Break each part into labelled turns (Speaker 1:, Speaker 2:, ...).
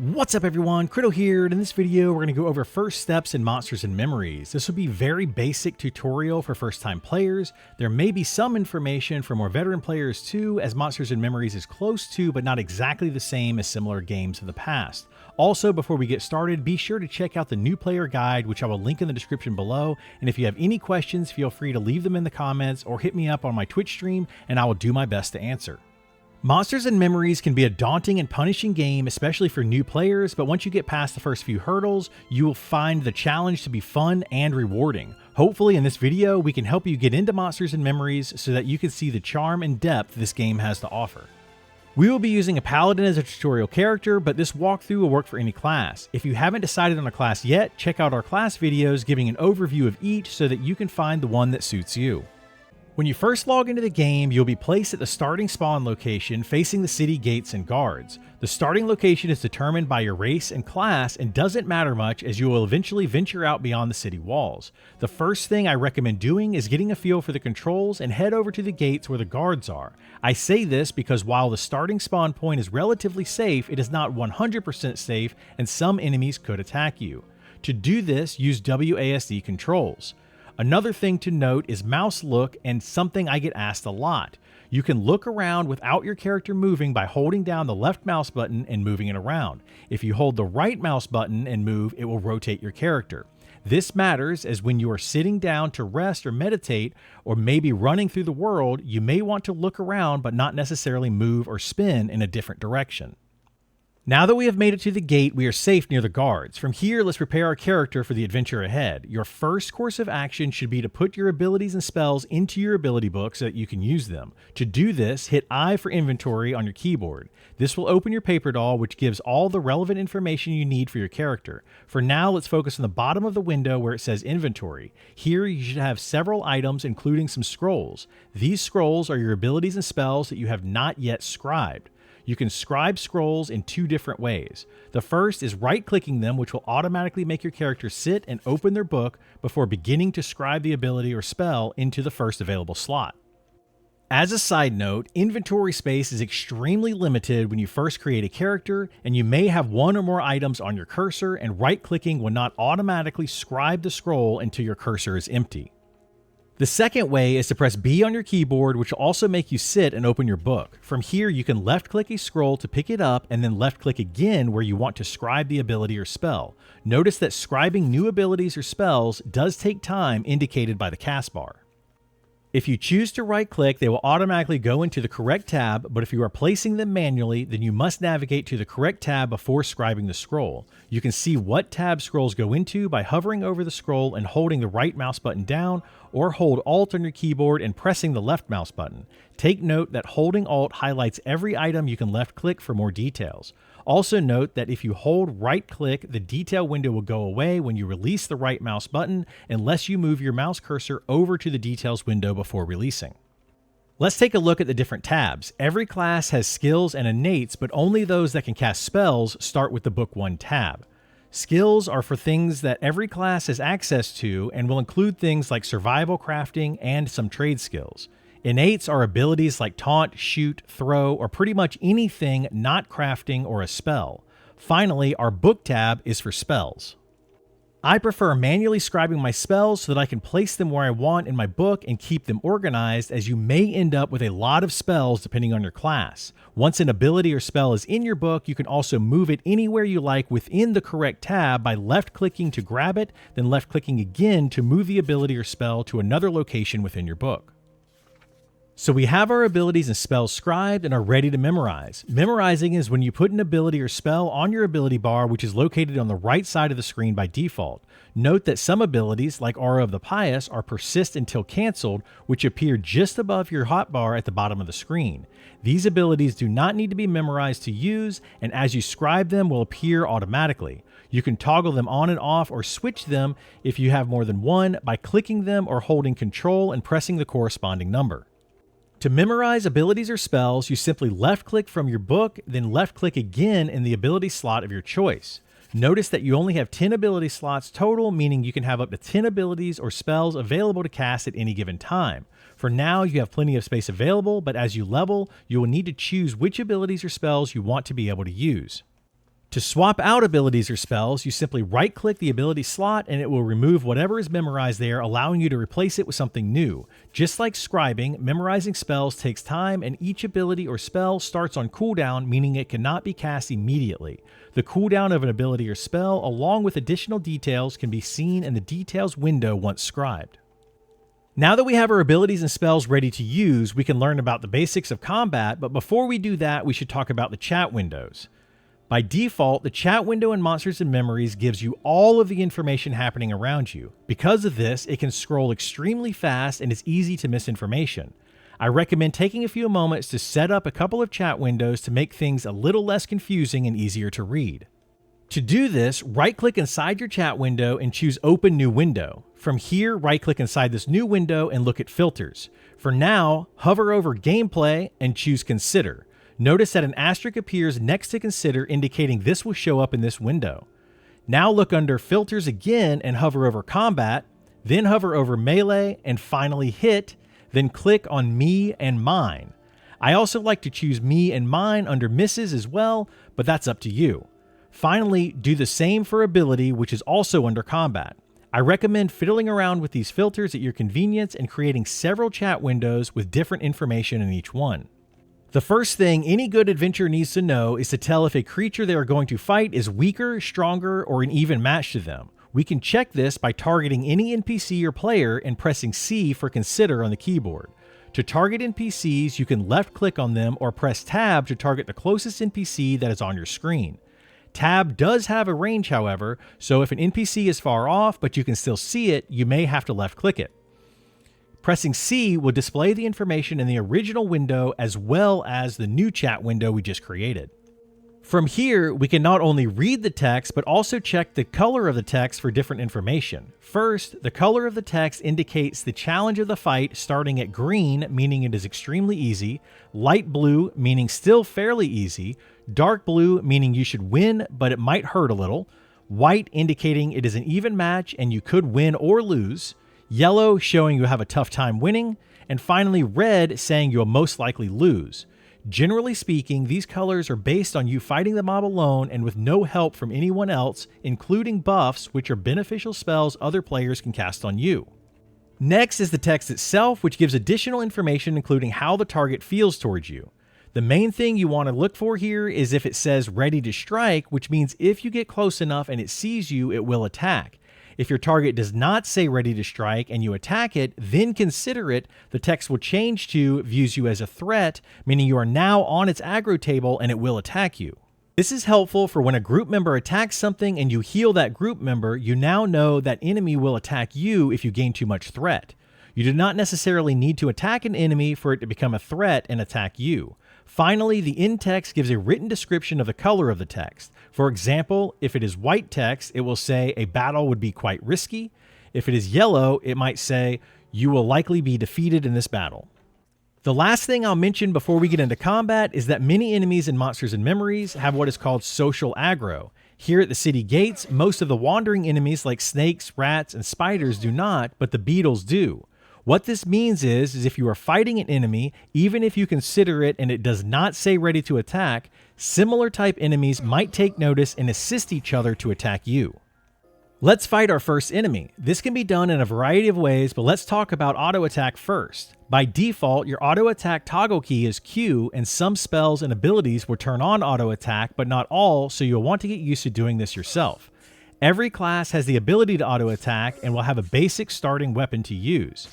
Speaker 1: What's up everyone, Criddle here, and in this video we're going to go over first steps in Monsters and Memories. This will be a very basic tutorial for first time players. There may be some information for more veteran players too, as Monsters and Memories is close to but not exactly the same as similar games of the past. Also, before we get started, be sure to check out the new player guide, which I will link in the description below, and if you have any questions, feel free to leave them in the comments or hit me up on my Twitch stream and I will do my best to answer. Monsters and Memories can be a daunting and punishing game, especially for new players, but once you get past the first few hurdles, you will find the challenge to be fun and rewarding. Hopefully in this video, we can help you get into Monsters and Memories so that you can see the charm and depth this game has to offer. We will be using a Paladin as a tutorial character, but this walkthrough will work for any class. If you haven't decided on a class yet, check out our class videos giving an overview of each so that you can find the one that suits you. When you first log into the game, you'll be placed at the starting spawn location facing the city gates and guards. The starting location is determined by your race and class and doesn't matter much as you will eventually venture out beyond the city walls. The first thing I recommend doing is getting a feel for the controls and head over to the gates where the guards are. I say this because while the starting spawn point is relatively safe, it is not 100% safe and some enemies could attack you. To do this, use WASD controls. Another thing to note is mouse look, and something I get asked a lot. You can look around without your character moving by holding down the left mouse button and moving it around. If you hold the right mouse button and move, it will rotate your character. This matters as when you are sitting down to rest or meditate, or maybe running through the world, you may want to look around but not necessarily move or spin in a different direction. Now that we have made it to the gate, we are safe near the guards. From here, let's prepare our character for the adventure ahead. Your first course of action should be to put your abilities and spells into your ability book so that you can use them. To do this, hit I for inventory on your keyboard. This will open your paper doll, which gives all the relevant information you need for your character. For now, let's focus on the bottom of the window where it says inventory. Here, you should have several items, including some scrolls. These scrolls are your abilities and spells that you have not yet scribed. You can scribe scrolls in two different ways. The first is right-clicking them, which will automatically make your character sit and open their book before beginning to scribe the ability or spell into the first available slot. As a side note, inventory space is extremely limited when you first create a character, and you may have one or more items on your cursor, and right-clicking will not automatically scribe the scroll until your cursor is empty. The second way is to press B on your keyboard, which will also make you sit and open your book. From here, you can left-click a scroll to pick it up and then left-click again where you want to scribe the ability or spell. Notice that scribing new abilities or spells does take time, indicated by the cast bar. If you choose to right-click, they will automatically go into the correct tab, but if you are placing them manually, then you must navigate to the correct tab before scribing the scroll. You can see what tab scrolls go into by hovering over the scroll and holding the right mouse button down, or hold Alt on your keyboard and pressing the left mouse button. Take note that holding Alt highlights every item you can left-click for more details. Also note that if you hold right-click, the detail window will go away when you release the right mouse button unless you move your mouse cursor over to the details window before releasing. Let's take a look at the different tabs. Every class has skills and innates, but only those that can cast spells start with the Book 1 tab. Skills are for things that every class has access to and will include things like survival, crafting, and some trade skills. Innates are abilities like taunt, shoot, throw, or pretty much anything not crafting or a spell. Finally, our book tab is for spells. I prefer manually scribing my spells so that I can place them where I want in my book and keep them organized, as you may end up with a lot of spells depending on your class. Once an ability or spell is in your book, you can also move it anywhere you like within the correct tab by left-clicking to grab it, then left-clicking again to move the ability or spell to another location within your book. So we have our abilities and spells scribed and are ready to memorize. Memorizing is when you put an ability or spell on your ability bar, which is located on the right side of the screen by default. Note that some abilities, like Aura of the Pious, are persist until canceled, which appear just above your hotbar at the bottom of the screen. These abilities do not need to be memorized to use, and as you scribe them will appear automatically. You can toggle them on and off or switch them if you have more than one by clicking them or holding Control and pressing the corresponding number. To memorize abilities or spells, you simply left-click from your book, then left-click again in the ability slot of your choice. Notice that you only have 10 ability slots total, meaning you can have up to 10 abilities or spells available to cast at any given time. For now, you have plenty of space available, but as you level, you will need to choose which abilities or spells you want to be able to use. To swap out abilities or spells, you simply right-click the ability slot and it will remove whatever is memorized there, allowing you to replace it with something new. Just like scribing, memorizing spells takes time and each ability or spell starts on cooldown, meaning it cannot be cast immediately. The cooldown of an ability or spell, along with additional details, can be seen in the details window once scribed. Now that we have our abilities and spells ready to use, we can learn about the basics of combat, but before we do that, we should talk about the chat windows. By default, the chat window in Monsters and Memories gives you all of the information happening around you. Because of this, it can scroll extremely fast and it's easy to miss information. I recommend taking a few moments to set up a couple of chat windows to make things a little less confusing and easier to read. To do this, right-click inside your chat window and choose Open New Window. From here, right-click inside this new window and look at Filters. For now, hover over Gameplay and choose Consider. Notice that an asterisk appears next to Consider, indicating this will show up in this window. Now look under Filters again and hover over Combat, then hover over Melee, and finally Hit, then click on Me and Mine. I also like to choose Me and Mine under Misses as well, but that's up to you. Finally, do the same for Ability, which is also under Combat. I recommend fiddling around with these filters at your convenience and creating several chat windows with different information in each one. The first thing any good adventurer needs to know is to tell if a creature they are going to fight is weaker, stronger, or an even match to them. We can check this by targeting any NPC or player and pressing C for Consider on the keyboard. To target NPCs, you can left-click on them or press Tab to target the closest NPC that is on your screen. Tab does have a range, however, so if an NPC is far off but you can still see it, you may have to left-click it. Pressing C will display the information in the original window as well as the new chat window we just created. From here, we can not only read the text, but also check the color of the text for different information. First, the color of the text indicates the challenge of the fight, starting at green, meaning it is extremely easy, light blue, meaning still fairly easy, dark blue, meaning you should win, but it might hurt a little, white indicating it is an even match and you could win or lose, yellow showing you have a tough time winning, and finally red saying you'll most likely lose. Generally speaking, these colors are based on you fighting the mob alone and with no help from anyone else, including buffs, which are beneficial spells other players can cast on you. Next is the text itself, which gives additional information including how the target feels towards you. The main thing you want to look for here is if it says ready to strike, which means if you get close enough and it sees you, it will attack. If your target does not say ready to strike and you attack it, then consider it, the text will change to views you as a threat, meaning you are now on its aggro table and it will attack you. This is helpful for when a group member attacks something and you heal that group member, you now know that enemy will attack you if you gain too much threat. You do not necessarily need to attack an enemy for it to become a threat and attack you. Finally, the end text gives a written description of the color of the text. For example, if it is white text, it will say a battle would be quite risky. If it is yellow, it might say you will likely be defeated in this battle. The last thing I'll mention before we get into combat is that many enemies in Monsters and Memories have what is called social aggro. Here at the city gates, most of the wandering enemies like snakes, rats, and spiders do not, but the beetles do. What this means is if you are fighting an enemy, even if you consider it and it does not say ready to attack, similar type enemies might take notice and assist each other to attack you. Let's fight our first enemy. This can be done in a variety of ways, but let's talk about auto attack first. By default, your auto attack toggle key is Q, and some spells and abilities will turn on auto attack, but not all, so you'll want to get used to doing this yourself. Every class has the ability to auto attack and will have a basic starting weapon to use.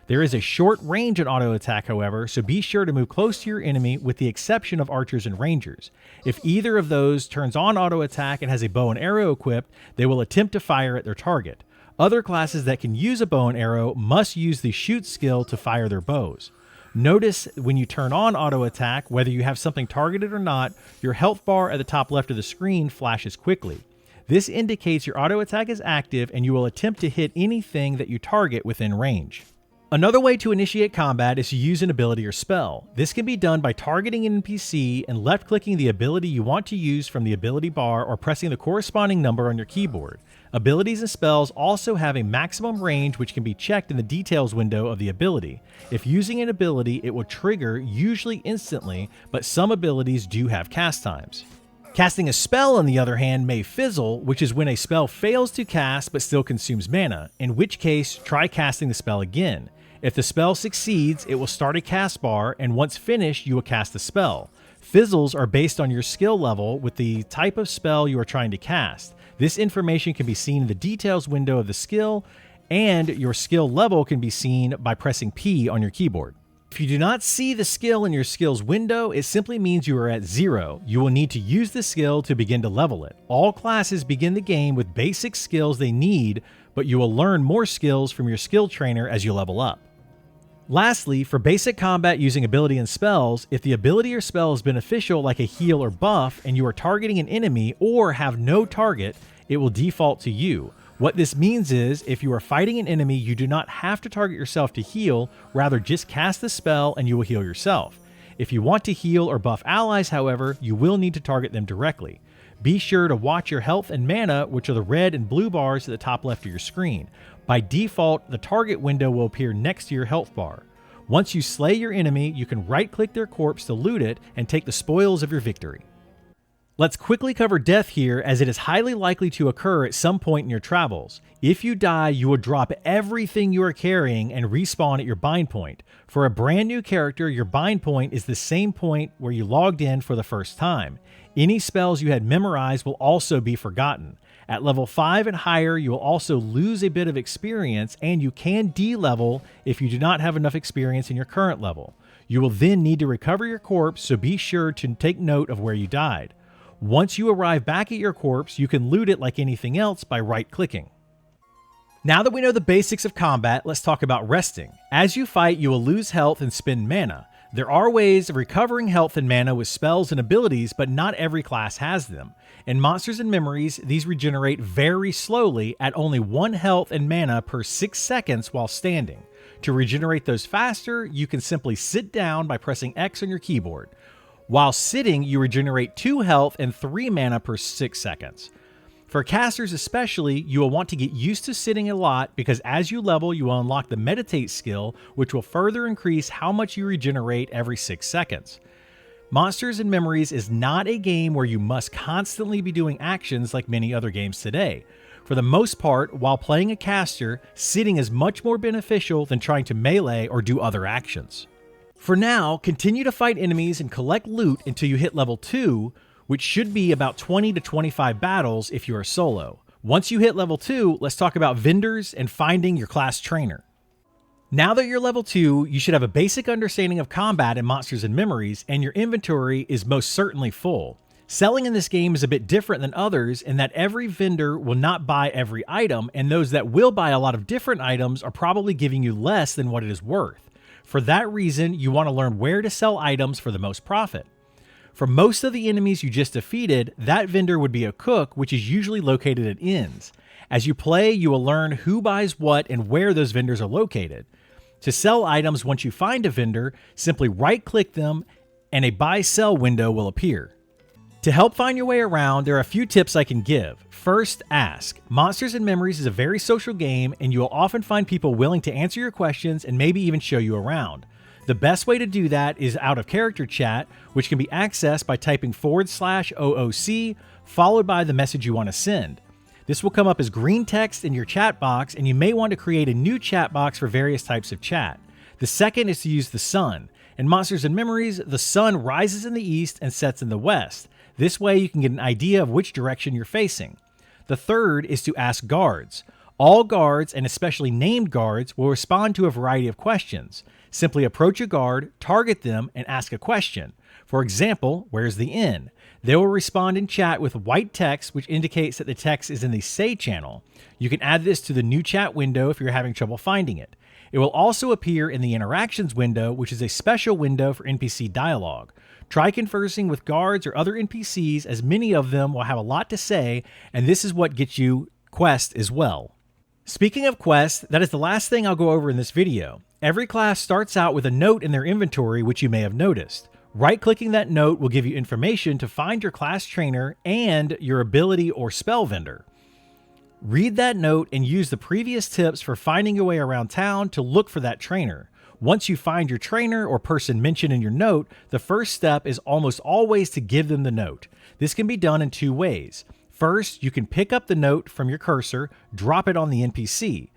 Speaker 1: There is a short range in auto attack, however, so be sure to move close to your enemy with the exception of archers and rangers. If either of those turns on auto attack and has a bow and arrow equipped, they will attempt to fire at their target. Other classes that can use a bow and arrow must use the shoot skill to fire their bows. Notice when you turn on auto attack, whether you have something targeted or not, your health bar at the top left of the screen flashes quickly. This indicates your auto attack is active and you will attempt to hit anything that you target within range. Another way to initiate combat is to use an ability or spell. This can be done by targeting an NPC and left-clicking the ability you want to use from the ability bar or pressing the corresponding number on your keyboard. Abilities and spells also have a maximum range which can be checked in the details window of the ability. If using an ability, it will trigger usually instantly, but some abilities do have cast times. Casting a spell, on the other hand, may fizzle, which is when a spell fails to cast but still consumes mana, in which case try casting the spell again. If the spell succeeds, it will start a cast bar, and once finished, you will cast the spell. Fizzles are based on your skill level with the type of spell you are trying to cast. This information can be seen in the details window of the skill, and your skill level can be seen by pressing P on your keyboard. If you do not see the skill in your skills window, it simply means you are at 0. You will need to use the skill to begin to level it. All classes begin the game with basic skills they need, but you will learn more skills from your skill trainer as you level up. Lastly, for basic combat using ability and spells, if the ability or spell is beneficial like a heal or buff and you are targeting an enemy or have no target, it will default to you. What this means is, if you are fighting an enemy, you do not have to target yourself to heal, rather just cast the spell and you will heal yourself. If you want to heal or buff allies, however, you will need to target them directly. Be sure to watch your health and mana, which are the red and blue bars at the top left of your screen. By default, the target window will appear next to your health bar. Once you slay your enemy, you can right-click their corpse to loot it and take the spoils of your victory. Let's quickly cover death here, as it is highly likely to occur at some point in your travels. If you die, you will drop everything you are carrying and respawn at your bind point. For a brand new character, your bind point is the same point where you logged in for the first time. Any spells you had memorized will also be forgotten. At level 5 and higher, you will also lose a bit of experience, and you can de-level if you do not have enough experience in your current level. You will then need to recover your corpse, so be sure to take note of where you died. Once you arrive back at your corpse, you can loot it like anything else by right-clicking. Now that we know the basics of combat, let's talk about resting. As you fight, you will lose health and spend mana. There are ways of recovering health and mana with spells and abilities, but not every class has them. In Monsters and Memories, these regenerate very slowly at only 1 health and mana per 6 seconds while standing. To regenerate those faster, you can simply sit down by pressing X on your keyboard. While sitting, you regenerate 2 health and 3 mana per 6 seconds. For casters especially, you will want to get used to sitting a lot, because as you level, you will unlock the meditate skill, which will further increase how much you regenerate every 6 seconds. Monsters and Memories is not a game where you must constantly be doing actions like many other games today. For the most part, while playing a caster, sitting is much more beneficial than trying to melee or do other actions. For now, continue to fight enemies and collect loot until you hit level 2, which should be about 20 to 25 battles if you are solo. Once you hit level 2, let's talk about vendors and finding your class trainer. Now that you're level 2, you should have a basic understanding of combat in Monsters and Memories, and your inventory is most certainly full. Selling in this game is a bit different than others in that every vendor will not buy every item, and those that will buy a lot of different items are probably giving you less than what it is worth. For that reason, you want to learn where to sell items for the most profit. For most of the enemies you just defeated, that vendor would be a cook, which is usually located at inns. As you play, you will learn who buys what and where those vendors are located. To sell items, once you find a vendor, simply right-click them and a buy-sell window will appear. To help find your way around, there are a few tips I can give. First, ask. Monsters and Memories is a very social game, and you will often find people willing to answer your questions and maybe even show you around. The best way to do that is out of character chat, which can be accessed by typing /OOC followed by the message you want to send. This will come up as green text in your chat box, and you may want to create a new chat box for various types of chat. The second is to use the sun. In Monsters and Memories, the sun rises in the east and sets in the west. This way you can get an idea of which direction you're facing. The third is to ask guards. All guards, and especially named guards, will respond to a variety of questions. Simply approach a guard, target them, and ask a question. For example, where's the inn? They will respond in chat with white text, which indicates that the text is in the say channel. You can add this to the new chat window if you're having trouble finding it. It will also appear in the interactions window, which is a special window for NPC dialogue. Try conversing with guards or other NPCs, as many of them will have a lot to say, and this is what gets you quests as well. Speaking of quests, that is the last thing I'll go over in this video. Every class starts out with a note in their inventory, which you may have noticed. Right-clicking that note will give you information to find your class trainer and your ability or spell vendor. Read that note and use the previous tips for finding your way around town to look for that trainer. Once you find your trainer or person mentioned in your note, the first step is almost always to give them the note. This can be done in two ways. First, you can pick up the note from your cursor, drop it on the NPC.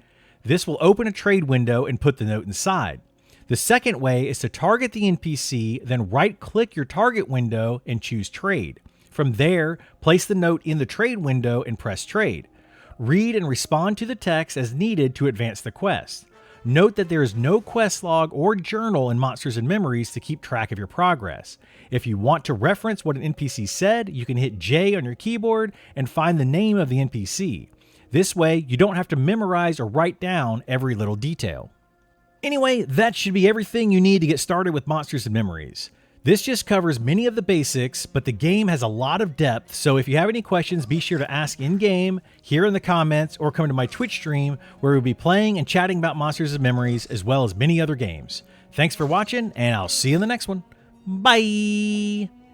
Speaker 1: This will open a trade window and put the note inside. The second way is to target the NPC, then right-click your target window and choose Trade. From there, place the note in the trade window and press Trade. Read and respond to the text as needed to advance the quest. Note that there is no quest log or journal in Monsters and Memories to keep track of your progress. If you want to reference what an NPC said, you can hit J on your keyboard and find the name of the NPC. This way, you don't have to memorize or write down every little detail. Anyway, that should be everything you need to get started with Monsters and Memories. This just covers many of the basics, but the game has a lot of depth, so if you have any questions, be sure to ask in-game, here in the comments, or come to my Twitch stream where we'll be playing and chatting about Monsters and Memories as well as many other games. Thanks for watching, and I'll see you in the next one. Bye!